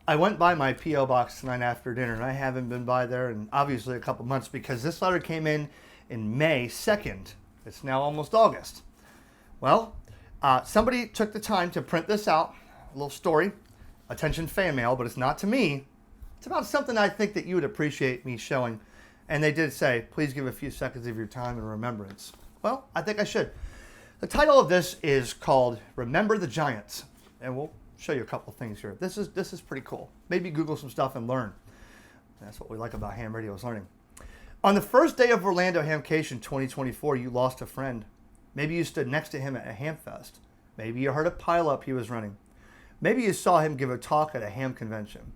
I went by my P.O. box tonight after dinner, and I haven't been by there in obviously a couple months because this letter came in May 2nd. It's now almost August. Well, somebody took the time to print this out, a little story, attention fan mail, but it's not to me. It's about something I think that you would appreciate me showing. And they did say, please give a few seconds of your time in remembrance. Well, I think I should. The title of this is called Remember the Giants. And we'll show you a couple things here. This is pretty cool. Maybe Google some stuff and learn. That's what we like about ham radio is learning. On the first day of Orlando Hamcation 2024, you lost a friend. Maybe you stood next to him at a ham fest. Maybe you heard a pileup he was running. Maybe you saw him give a talk at a ham convention.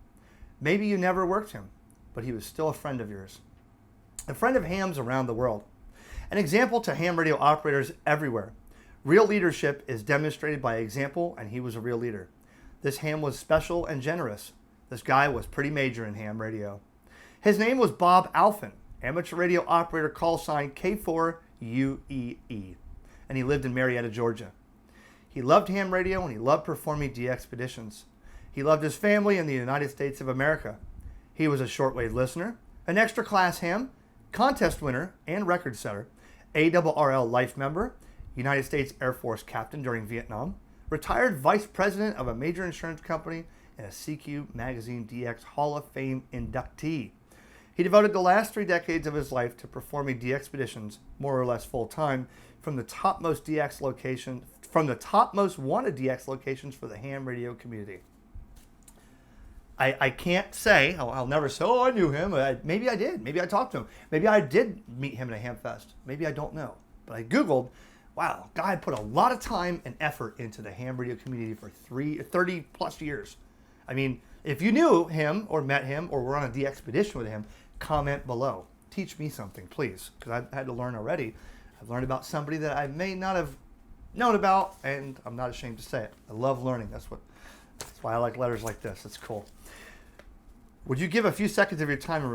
Maybe you never worked him, but he was still a friend of yours. A friend of hams around the world. An example to ham radio operators everywhere. Real leadership is demonstrated by example, and he was a real leader. This ham was special and generous. This guy was pretty major in ham radio. His name was Bob Alphin, amateur radio operator, call sign K4UEE, and he lived in Marietta, Georgia. He loved ham radio and he loved performing DXpeditions. He loved his family in the United States of America. He was a shortwave listener, an extra class ham, contest winner and record setter, ARRL life member, United States Air Force captain during Vietnam, retired vice president of a major insurance company, and a CQ Magazine DX Hall of Fame inductee. He devoted the last 3 decades of his life to performing DXpeditions, more or less full time, from the topmost wanted DX locations for the ham radio community. I can't say, I'll never say, oh, I knew him. Maybe I did. Maybe I talked to him. Maybe I did meet him at a ham fest. Maybe I don't know. But I Googled, wow, guy put a lot of time and effort into the ham radio community for 30 plus years. I mean, if you knew him or met him or were on a DXpedition with him, comment below. Teach me something, please, because I've had to learn already. I've learned about somebody that I may not have known about, and I'm not ashamed to say it. I love learning. That's why I like letters like this. It's cool. Would you give a few seconds of your time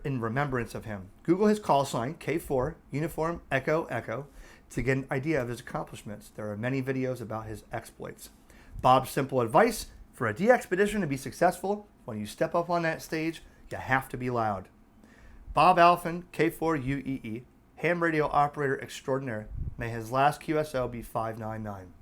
in remembrance of him? Google his call sign, K4, Uniform Echo Echo, to get an idea of his accomplishments. There are many videos about his exploits. Bob's simple advice: for a DXpedition to be successful, when you step up on that stage, you have to be loud. Bob Alphin, K4UEE, ham radio operator extraordinaire. May his last QSO be 599.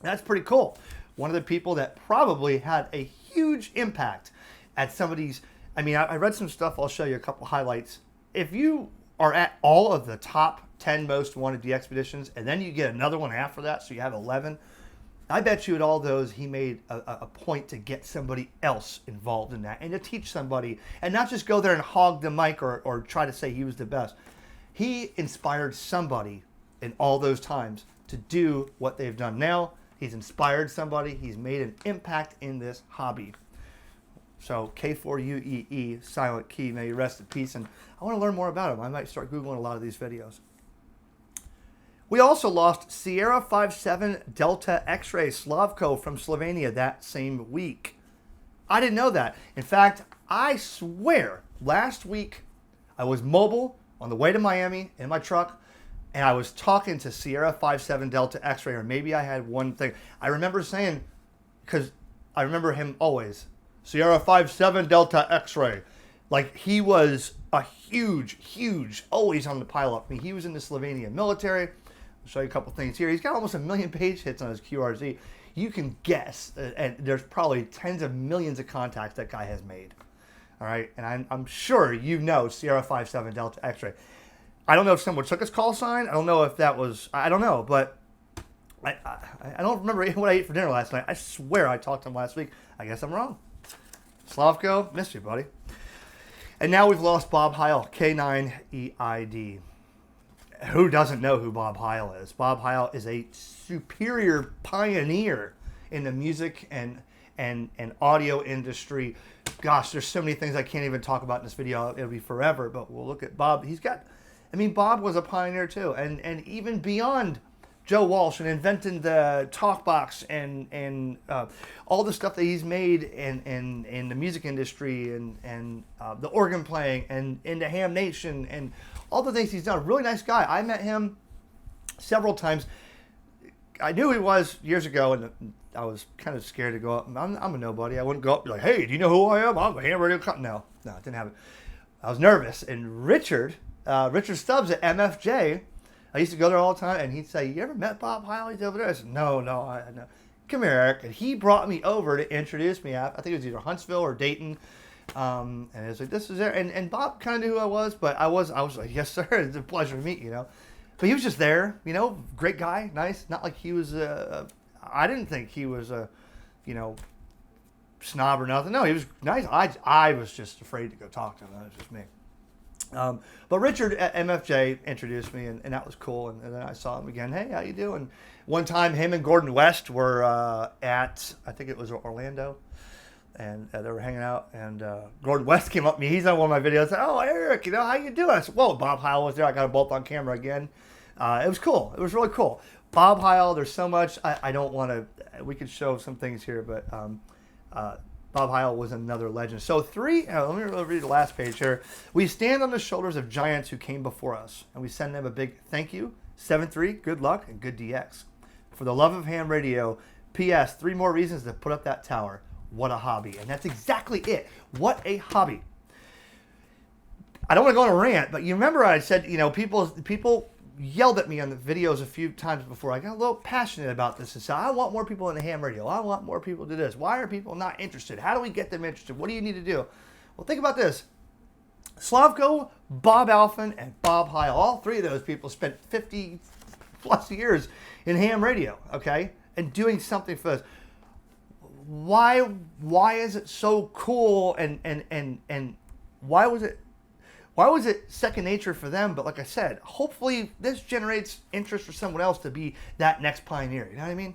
That's pretty cool. One of the people that probably had a huge impact at somebody's, I read some stuff, I'll show you a couple highlights. If you are at all of the top 10 most wanted DXpeditions, and then you get another one after that, so you have 11, I bet you at all those he made a point to get somebody else involved in that and to teach somebody and not just go there and hog the mic or try to say he was the best. He inspired somebody in all those times to do what they've done now. He's inspired somebody. He's made an impact in this hobby. So K4UEE, silent key, may you rest in peace. And I want to learn more about him. I might start Googling a lot of these videos. We also lost Sierra 57 Delta X-Ray Slavko from Slovenia that same week. I didn't know that. In fact, I swear last week I was mobile on the way to Miami in my truck, and I was talking to Sierra 57 Delta X-Ray, or maybe I had one thing. I remember saying, because I remember him always, Sierra 57 Delta X-Ray. Like, he was a huge, always on the pileup. I mean, he was in the Slovenian military. I'll show you a couple things here. He's got almost 1 million page hits on his QRZ. You can guess, and there's probably tens of millions of contacts that guy has made. All right, and I'm sure you know Sierra 57 Delta X-Ray. I don't know if someone took his call sign. I don't know if that was, I don't know, but I don't remember what I ate for dinner last night. I swear I talked to him last week. I guess I'm wrong. Slavko, miss you, buddy. And now we've lost Bob Heil, K9EID. Who doesn't know who Bob Heil is? Bob Heil is a superior pioneer in the music and audio industry. Gosh, there's so many things I can't even talk about in this video. It'll be forever, but we'll look at Bob. Bob was a pioneer too. And even beyond Joe Walsh and inventing the talk box and all the stuff that he's made in the music industry and the organ playing and in the Ham Nation and all the things he's done. Really nice guy. I met him several times. I knew he was years ago in the I was kind of scared to go up. I'm a nobody. I wouldn't go up and be like, hey, do you know who I am? I'm a ham radio company. No, it didn't happen. I was nervous. And Richard Stubbs at MFJ, I used to go there all the time, and he'd say, you ever met Bob Heil? He's over there. I said, no. Come here, Eric. And he brought me over to introduce me. I think it was either Huntsville or Dayton. And it was like, this is there. And Bob kind of knew who I was, but I was like, yes, sir. It's a pleasure to meet you, But he was just there, great guy, nice. Not like he was I didn't think he was a, snob or nothing. No, he was nice. I was just afraid to go talk to him. That was just me. But Richard at MFJ introduced me, and that was cool. And then I saw him again. Hey, how you doing? One time, him and Gordon West were at, I think it was Orlando, and they were hanging out. And Gordon West came up to me. He's on one of my videos. Said, oh, Eric, how you doing? I said, whoa, Bob Heil was there. I got them both on camera again. It was cool. It was really cool. Bob Heil, there's so much. I don't want to. We could show some things here, but Bob Heil was another legend. So let me read the last page here. We stand on the shoulders of giants who came before us, and we send them a big thank you. 7-3, good luck, and good DX. For the love of ham radio, P.S. 3 more reasons to put up that tower. What a hobby. And that's exactly it. What a hobby. I don't want to go on a rant, but you remember I said, people yelled at me on the videos a few times before. I got a little passionate about this and said, I want more people in the ham radio. I want more people to do this. Why are people not interested? How do we get them interested? What do you need to do? Well, think about this. Slavko, Bob Alphen, and Bob Heil, all 3 of those people spent 50 plus years in ham radio, okay, and doing something for us. Why is it so cool, and why was it second nature for them? But like I said, hopefully this generates interest for someone else to be that next pioneer. You know what I mean?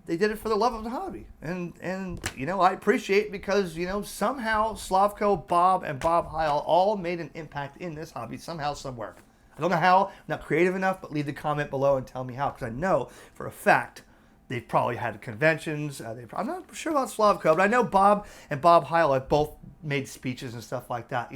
They did it for the love of the hobby. And I appreciate because, somehow Slavko, Bob, and Bob Heil all made an impact in this hobby somehow, somewhere. I don't know how, I'm not creative enough, but leave the comment below and tell me how, because I know for a fact they've probably had conventions. I'm not sure about Slavko, but I know Bob and Bob Heil have both made speeches and stuff like that,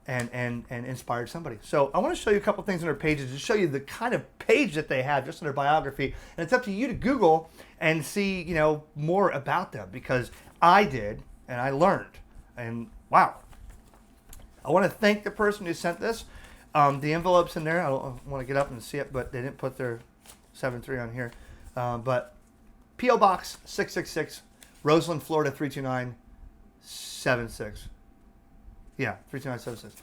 and inspired somebody. So I want to show you a couple things on their pages to show you the kind of page that they have just in their biography. And it's up to you to Google and see, more about them, because I did and I learned. And wow. I want to thank the person who sent this. The envelope's in there. I don't want to get up and see it, but they didn't put their 7-3 on here. But P.O. Box 666, Roseland, Florida 32976. Yeah, 32976.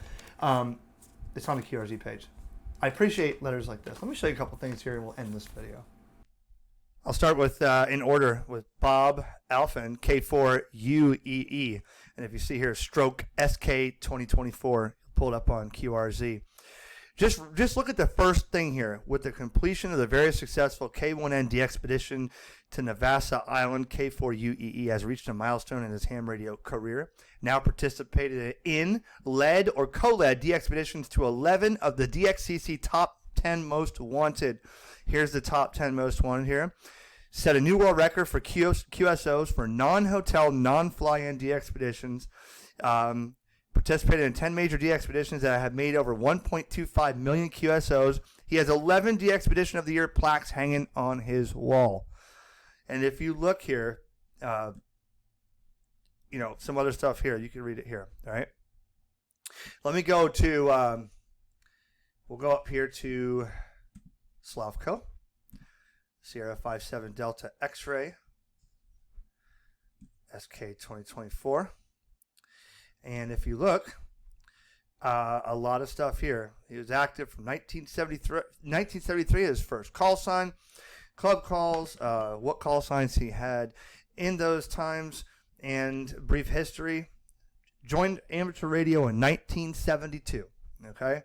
It's on the QRZ page. I appreciate letters like this. Let me show you a couple things here and we'll end this video. I'll start with, in order, with Bob Alphen, K4UEE. And if you see here, stroke SK 2024, pull it up on QRZ. Just look at the first thing here. With the completion of the very successful K1ND expedition to Navassa Island, K4UEE has reached a milestone in his ham radio career. Now participated in, led, or co-led DXpeditions to 11 of the DXCC top 10 most wanted. Here's the top 10 most wanted here. Set a new world record for QSOs for non-hotel, non-fly-in DXpeditions. Participated in 10 major DXpeditions that have made over 1.25 million QSOs. He has 11 DXpedition of the Year plaques hanging on his wall. And if you look here, some other stuff here. You can read it here, all right? Let me go to, we'll go up here to Slavko, Sierra 57 Delta X-Ray, SK 2024. And if you look, a lot of stuff here. He was active from 1973, his first call sign, club calls, what call signs he had in those times, and brief history. Joined amateur radio in 1972. Okay,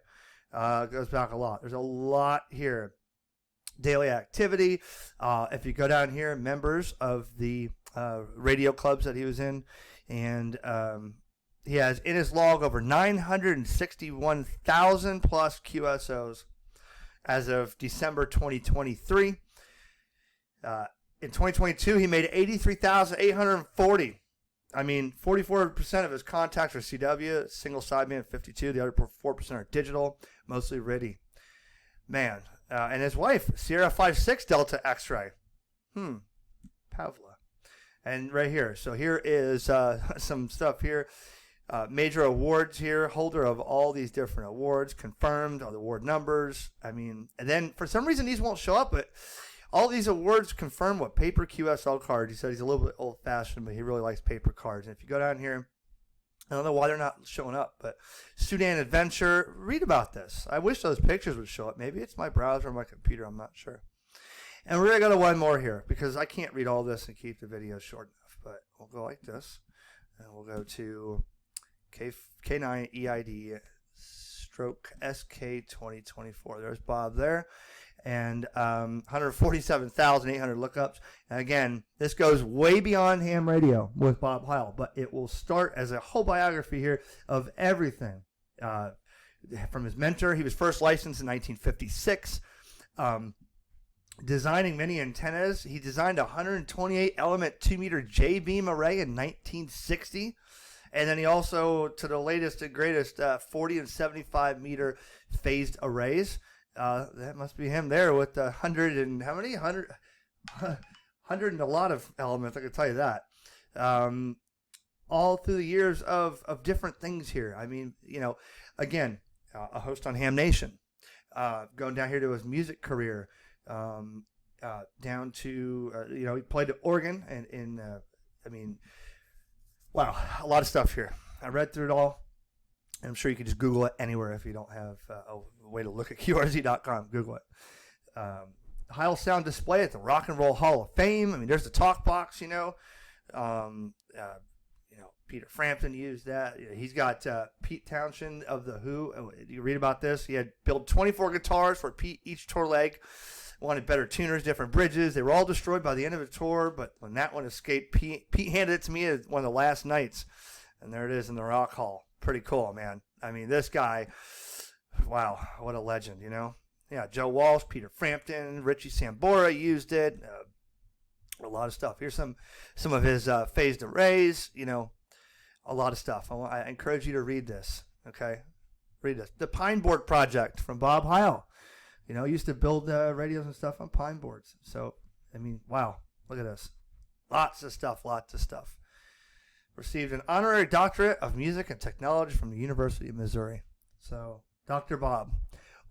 goes back a lot. There's a lot here. Daily activity. If you go down here, members of the radio clubs that he was in, and he has in his log over 961,000 plus QSOs as of December 2023. In 2022, he made 83,840. I mean, 44% of his contacts are CW, single sideband 52. The other 4% are digital, mostly RIDI. Man. And his wife, Sierra 56 Delta X-Ray. Pavla. And right here. So here is some stuff here. Major awards here. Holder of all these different awards. Confirmed. All the award numbers. I mean, and then for some reason these won't show up, but all these awards confirm what paper QSL cards. He said he's a little bit old-fashioned, but he really likes paper cards. And if you go down here, I don't know why they're not showing up, but Sudan Adventure, read about this. I wish those pictures would show up. Maybe it's my browser or my computer. I'm not sure. And we're going to go to one more here because I can't read all this and keep the video short enough. But we'll go like this. And we'll go to K9 EID stroke SK 2024. There's Bob there. And 147,800 lookups. And again, this goes way beyond ham radio with Bob Heil, but it will start as a whole biography here of everything. From his mentor, he was first licensed in 1956. Designing many antennas, he designed a 128 element 2-meter J-beam array in 1960. And then he also, to the latest and greatest, 40 and 75 meter phased arrays. That must be him there with the 100 and how many? 100 and a lot of elements, I can tell you that. All through the years of different things here. I mean, you know, again, a host on Ham Nation. Going down here to his music career. Down to, you know, he played the organ and I mean, wow, a lot of stuff here. I read through it all. I'm sure you can just Google it anywhere if you don't have a way to look at QRZ.com. Google it. Heil Sound Display at the Rock and Roll Hall of Fame. I mean, there's the talk box, you know. You know, Peter Frampton used that. He's got Pete Townshend of The Who. You read about this. He had built 24 guitars for Pete each tour leg. Wanted better tuners, different bridges. They were all destroyed by the end of the tour, but when that one escaped, Pete handed it to me as one of the last nights. And there it is in the Rock Hall. Pretty cool, man. I mean, this guy, wow, what a legend, you know? Yeah, Joe Walsh, Peter Frampton, Richie Sambora used it. A lot of stuff. Here's some of his phased arrays, you know, a lot of stuff. I encourage you to read this, okay? Read this. The Pine Board Project from Bob Heil. You know, he used to build radios and stuff on pine boards. So, I mean, wow, look at this. Lots of stuff, lots of stuff. Received an honorary doctorate of music and technology from the University of Missouri. So, Dr. Bob.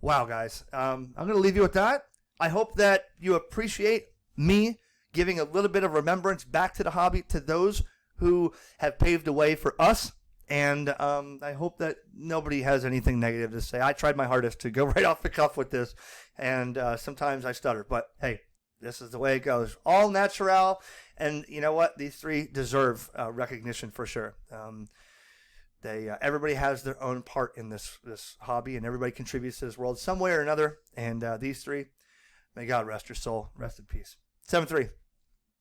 Wow, guys. I'm going to leave you with that. I hope that you appreciate me giving a little bit of remembrance back to the hobby to those who have paved the way for us. And I hope that nobody has anything negative to say. I tried my hardest to go right off the cuff with this, and sometimes I stutter. But, hey, this is the way it goes. All natural, and you know what? These three deserve recognition for sure. Everybody has their own part in this hobby, and everybody contributes to this world some way or another. And these three, may God rest your soul. Rest in peace. 7-3.